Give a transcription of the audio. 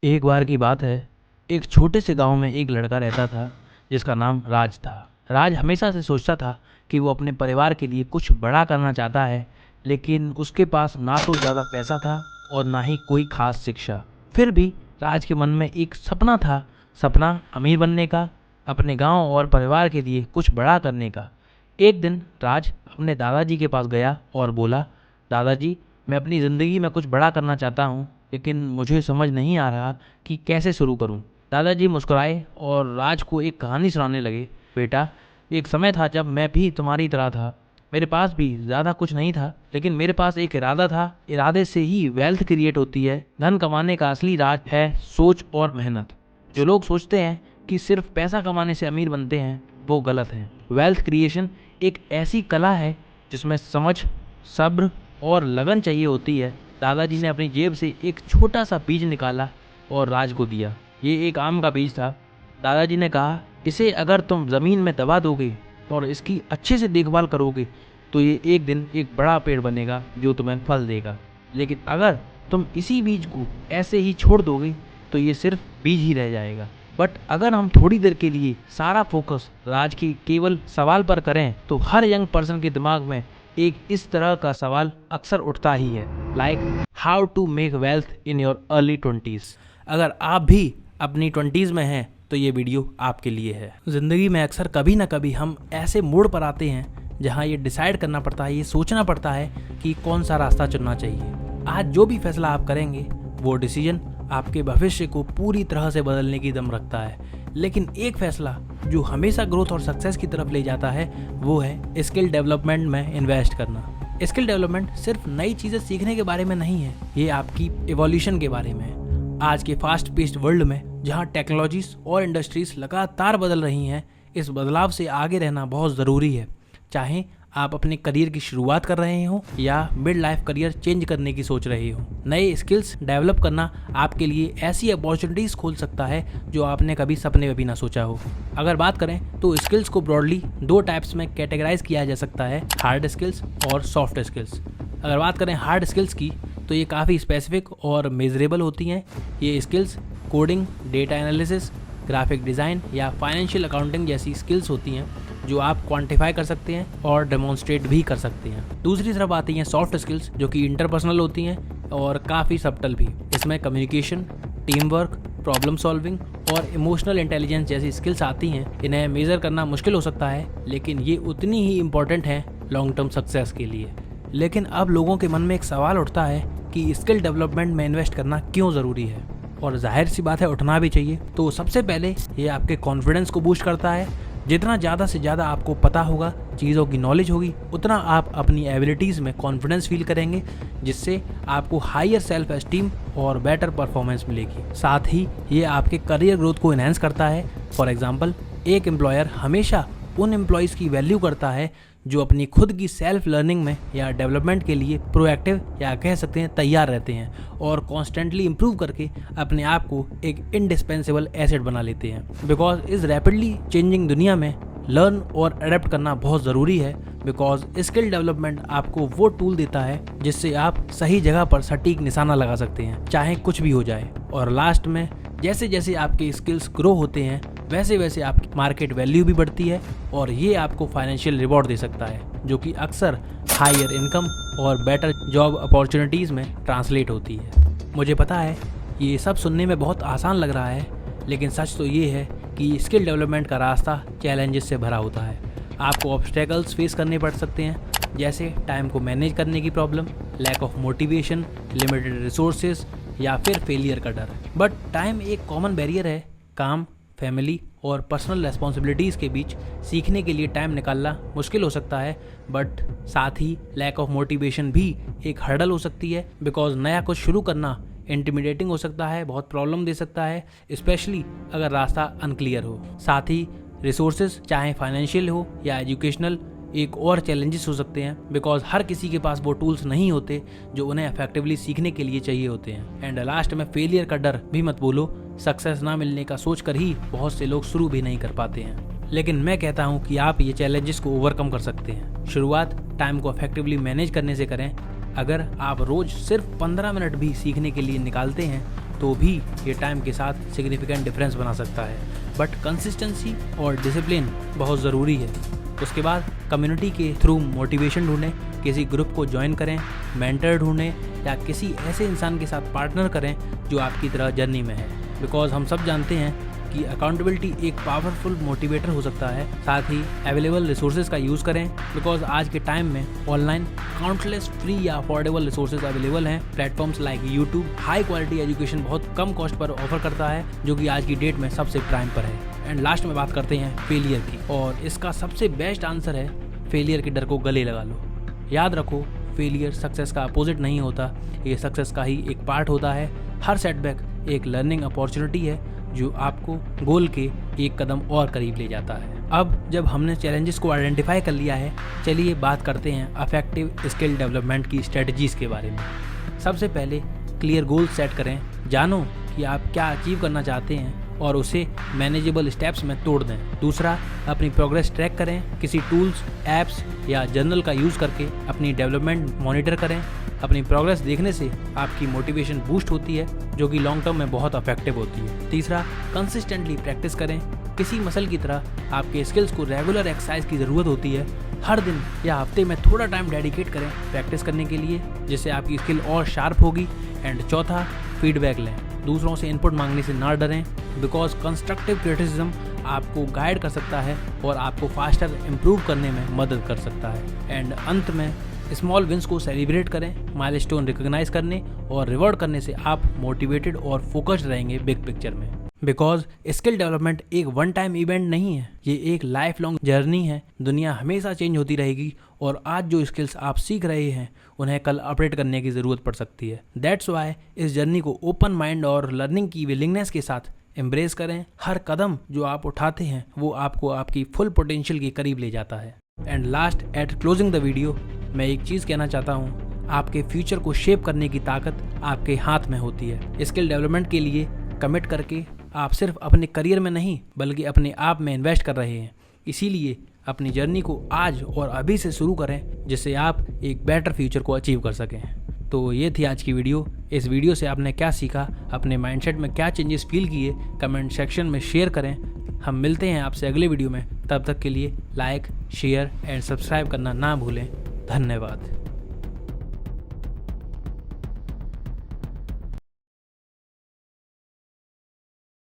एक बार की बात है, एक छोटे से गांव में एक लड़का रहता था जिसका नाम राज था। राज हमेशा से सोचता था कि वो अपने परिवार के लिए कुछ बड़ा करना चाहता है, लेकिन उसके पास ना तो ज़्यादा पैसा था और ना ही कोई खास शिक्षा। फिर भी राज के मन में एक सपना था, सपना अमीर बनने का, अपने गांव और परिवार के लिए कुछ बड़ा करने का। एक दिन राज अपने दादाजी के पास गया और बोला, दादाजी, मैं अपनी ज़िंदगी में कुछ बड़ा करना चाहता हूँ, लेकिन मुझे समझ नहीं आ रहा कि कैसे शुरू करूं। दादाजी मुस्कुराए और राज को एक कहानी सुनाने लगे। बेटा, एक समय था जब मैं भी तुम्हारी तरह था। मेरे पास भी ज़्यादा कुछ नहीं था, लेकिन मेरे पास एक इरादा था। इरादे से ही वेल्थ क्रिएट होती है। धन कमाने का असली राज है सोच और मेहनत। जो लोग सोचते हैं कि सिर्फ पैसा कमाने से अमीर बनते हैं, वो गलत है। वेल्थ क्रिएशन एक ऐसी कला है जिसमें समझ, सब्र और लगन चाहिए होती है। दादाजी ने अपनी जेब से एक छोटा सा बीज निकाला और राज को दिया। ये एक आम का बीज था। दादाजी ने कहा, इसे अगर तुम ज़मीन में दबा दोगे और इसकी अच्छे से देखभाल करोगे तो ये एक दिन एक बड़ा पेड़ बनेगा जो तुम्हें फल देगा। लेकिन अगर तुम इसी बीज को ऐसे ही छोड़ दोगे तो ये सिर्फ बीज ही रह जाएगा। बट अगर हम थोड़ी देर के लिए सारा फोकस राज के केवल सवाल पर करें तो हर यंग पर्सन के दिमाग में एक इस तरह का सवाल अक्सर उठता ही है, like how to make wealth in your early 20s। अगर आप भी अपनी 20s में हैं तो ये वीडियो आपके लिए है। ज़िंदगी में अक्सर कभी ना कभी हम ऐसे मोड़ पर आते हैं जहाँ ये डिसाइड करना पड़ता है, ये सोचना पड़ता है कि कौन सा रास्ता चुनना चाहिए। आज जो भी फैसला आप करेंगे वो डिसीजन आपके भविष्य को पूरी तरह से बदलने की दम रखता है। लेकिन एक फैसला जो हमेशा ग्रोथ और सक्सेस की तरफ ले जाता है वो है स्किल डेवलपमेंट में इन्वेस्ट करना। स्किल डेवलपमेंट सिर्फ नई चीज़ें सीखने के बारे में नहीं है, ये आपकी इवोल्यूशन के बारे में है। आज के फास्ट पेस्ड वर्ल्ड में जहाँ टेक्नोलॉजीज और इंडस्ट्रीज लगातार बदल रही हैं, इस बदलाव से आगे रहना बहुत ज़रूरी है। चाहे आप अपने करियर की शुरुआत कर रहे हो या मिड लाइफ करियर चेंज करने की सोच रहे हो, नए स्किल्स डेवलप करना आपके लिए ऐसी अपॉर्चुनिटीज़ खोल सकता है जो आपने कभी सपने में भी ना सोचा हो। अगर बात करें तो स्किल्स को ब्रॉडली दो टाइप्स में कैटेगराइज किया जा सकता है, हार्ड स्किल्स और सॉफ्ट स्किल्स। अगर बात करें हार्ड स्किल्स की तो ये काफ़ी स्पेसिफिक और मेजरेबल होती हैं। ये skills coding, data analysis, graphic design या फाइनेंशियल अकाउंटिंग जैसी स्किल्स होती हैं जो आप क्वांटिफाई कर सकते हैं और डेमोन्स्ट्रेट भी कर सकते हैं। दूसरी तरफ आती हैं सॉफ्ट स्किल्स जो कि इंटरपर्सनल होती हैं और काफ़ी सब्टल भी। इसमें communication, team work, problem solving और इमोशनल इंटेलिजेंस जैसी स्किल्स आती हैं। इन्हें मेज़र करना मुश्किल हो सकता है, लेकिन ये उतनी ही इम्पॉर्टेंट हैं लॉन्ग टर्म सक्सेस के लिए। लेकिन अब लोगों के मन में एक सवाल उठता है कि स्किल डेवलपमेंट में इन्वेस्ट करना क्यों ज़रूरी है, और जाहिर सी बात है उठना भी चाहिए। तो सबसे पहले ये आपके कॉन्फिडेंस को बूस्ट करता है। जितना ज़्यादा से ज़्यादा आपको पता होगा, चीज़ों की नॉलेज होगी, उतना आप अपनी एबिलिटीज़ में कॉन्फिडेंस फील करेंगे, जिससे आपको हायर सेल्फ एस्टीम और बेटर परफॉर्मेंस मिलेगी। साथ ही ये आपके करियर ग्रोथ को इन्हेंस करता है। फॉर एग्जांपल, एक एम्प्लॉयर हमेशा उन एम्प्लॉयज़ की वैल्यू करता है जो अपनी खुद की सेल्फ लर्निंग में या डेवलपमेंट के लिए प्रोएक्टिव या कह सकते हैं तैयार रहते हैं और कॉन्स्टेंटली इम्प्रूव करके अपने आप को एक इंडिस्पेंसेबल एसेट बना लेते हैं। बिकॉज इस रैपिडली चेंजिंग दुनिया में लर्न और अडेप्ट करना बहुत ज़रूरी है। बिकॉज स्किल डेवलपमेंट आपको वो टूल देता है जिससे आप सही जगह पर सटीक निशाना लगा सकते हैं, चाहे कुछ भी हो जाए। और लास्ट में जैसे जैसे आपके स्किल्स ग्रो होते हैं वैसे वैसे आपकी मार्केट वैल्यू भी बढ़ती है और ये आपको फाइनेंशियल रिवॉर्ड दे सकता है, जो कि अक्सर हायर इनकम और बेटर जॉब अपॉर्चुनिटीज़ में ट्रांसलेट होती है। मुझे पता है ये सब सुनने में बहुत आसान लग रहा है, लेकिन सच तो ये है कि स्किल डेवलपमेंट का रास्ता चैलेंजेस से भरा होता है। आपको ऑब्स्टेकल्स फेस करने पड़ सकते हैं, जैसे टाइम को मैनेज करने की problem, lack of motivation, limited resources या फिर फेलियर का डर। बट टाइम एक कॉमन बैरियर है। काम, फैमिली और पर्सनल रेस्पॉन्सिबिलिटीज़ के बीच सीखने के लिए टाइम निकालना मुश्किल हो सकता है, बट साथ ही लैक ऑफ मोटिवेशन भी एक हर्डल हो सकती है। बिकॉज नया कुछ शुरू करना इंटिमिडेटिंग हो सकता है, बहुत प्रॉब्लम दे सकता है, स्पेशली अगर रास्ता अनक्लियर हो। साथ ही रिसोर्सेज, चाहे फाइनेंशियल हो या एजुकेशनल, एक और चैलेंजेस हो सकते हैं। बिकॉज हर किसी के पास वो टूल्स नहीं होते जो उन्हें इफेक्टिवली सीखने के लिए चाहिए होते हैं। एंड लास्ट में फेलियर का डर भी मत बोलो। सक्सेस ना मिलने का सोचकर ही बहुत से लोग शुरू भी नहीं कर पाते हैं। लेकिन मैं कहता हूँ कि आप ये चैलेंजेस को ओवरकम कर सकते हैं। शुरुआत टाइम को इफेक्टिवली मैनेज करने से करें। अगर आप रोज़ सिर्फ 15 मिनट भी सीखने के लिए निकालते हैं तो भी ये टाइम के साथ सिग्निफिकेंट डिफरेंस बना सकता है। बट कंसिस्टेंसी और डिसिप्लिन बहुत ज़रूरी है। उसके बाद कम्युनिटी के थ्रू मोटिवेशन ढूंढें, किसी ग्रुप को ज्वाइन करें, मेंटर ढूंढें या किसी ऐसे इंसान के साथ पार्टनर करें जो आपकी तरह जर्नी में है। बिकॉज हम सब जानते हैं कि अकाउंटेबिलिटी एक पावरफुल मोटिवेटर हो सकता है। साथ ही अवेलेबल रिसोर्सेज का यूज़ करें, बिकॉज आज के टाइम में ऑनलाइन काउंटलेस फ्री या अफोर्डेबल रिसोर्सेज अवेलेबल हैं। Platforms like YouTube high quality education बहुत कम कॉस्ट पर ऑफर करता है, जो कि आज की डेट में सबसे प्राइम पर है। एंड लास्ट में बात करते हैं फेलियर की, और इसका सबसे बेस्ट आंसर है फेलियर के डर को गले लगा लो। याद रखो, फेलियर सक्सेस का अपोजिट नहीं होता, ये सक्सेस का ही एक पार्ट होता है। हर सेटबैक एक लर्निंग अपॉर्चुनिटी है जो आपको गोल के एक कदम और करीब ले जाता है। अब जब हमने चैलेंजेस को आइडेंटिफाई कर लिया है, चलिए बात करते हैं इफेक्टिव स्किल डेवलपमेंट की स्ट्रेटजीज़ के बारे में। सबसे पहले क्लियर गोल सेट करें, जानो कि आप क्या अचीव करना चाहते हैं और उसे मैनेजेबल स्टेप्स में तोड़ दें। दूसरा, अपनी प्रोग्रेस ट्रैक करें, किसी टूल्स, ऐप्स या जर्नल का यूज़ करके अपनी डेवलपमेंट मॉनिटर करें। अपनी प्रोग्रेस देखने से आपकी मोटिवेशन बूस्ट होती है, जो कि लॉन्ग टर्म में बहुत इफेक्टिव होती है। तीसरा, कंसिस्टेंटली प्रैक्टिस करें। किसी मसल की तरह आपके स्किल्स को रेगुलर एक्सरसाइज की ज़रूरत होती है। हर दिन या हफ्ते में थोड़ा टाइम डेडिकेट करें प्रैक्टिस करने के लिए, जिससे आपकी स्किल और शार्प होगी। एंड चौथा, फीडबैक लें। दूसरों से इनपुट मांगने से ना डरें, बिकॉज कंस्ट्रक्टिव क्रिटिसिज्म आपको गाइड कर सकता है और आपको फास्टर इम्प्रूव करने में मदद कर सकता है। एंड अंत में स्मॉल विंस को सेलिब्रेट करें। माइलस्टोन रिकॉग्नाइज करने और रिवॉर्ड करने से आप मोटिवेटेड और फोकस्ड रहेंगे बिग पिक्चर में। बिकॉज स्किल डेवलपमेंट एक वन टाइम इवेंट नहीं है, ये एक लाइफ लॉन्ग जर्नी है। दुनिया हमेशा चेंज होती रहेगी और आज जो स्किल्स आप सीख रहे हैं उन्हें कल अपडेट करने की ज़रूरत पड़ सकती है। दैट्स वाई इस जर्नी को ओपन माइंड और लर्निंग की विलिंगनेस के साथ एम्ब्रेस करें। हर कदम जो आप उठाते हैं वो आपको आपकी फुल पोटेंशियल के करीब ले जाता है। And last, at closing the video, मैं एक चीज़ कहना चाहता हूँ, आपके फ्यूचर को शेप करने की ताकत आपके हाथ में होती है। स्किल डेवलपमेंट के लिए कमिट करके आप सिर्फ अपने करियर में नहीं बल्कि अपने आप में इन्वेस्ट कर रहे हैं। इसीलिए अपनी जर्नी को आज और अभी से शुरू करें, जिससे आप एक बेटर फ्यूचर को अचीव कर सकें। तो ये थी आज की वीडियो। इस वीडियो से आपने क्या सीखा, अपने माइंडसेट में क्या चेंजेस फील किए, कमेंट सेक्शन में शेयर करें। हम मिलते हैं आपसे अगले वीडियो में। तब तक के लिए लाइक, शेयर एंड सब्सक्राइब करना ना भूलें। धन्यवाद।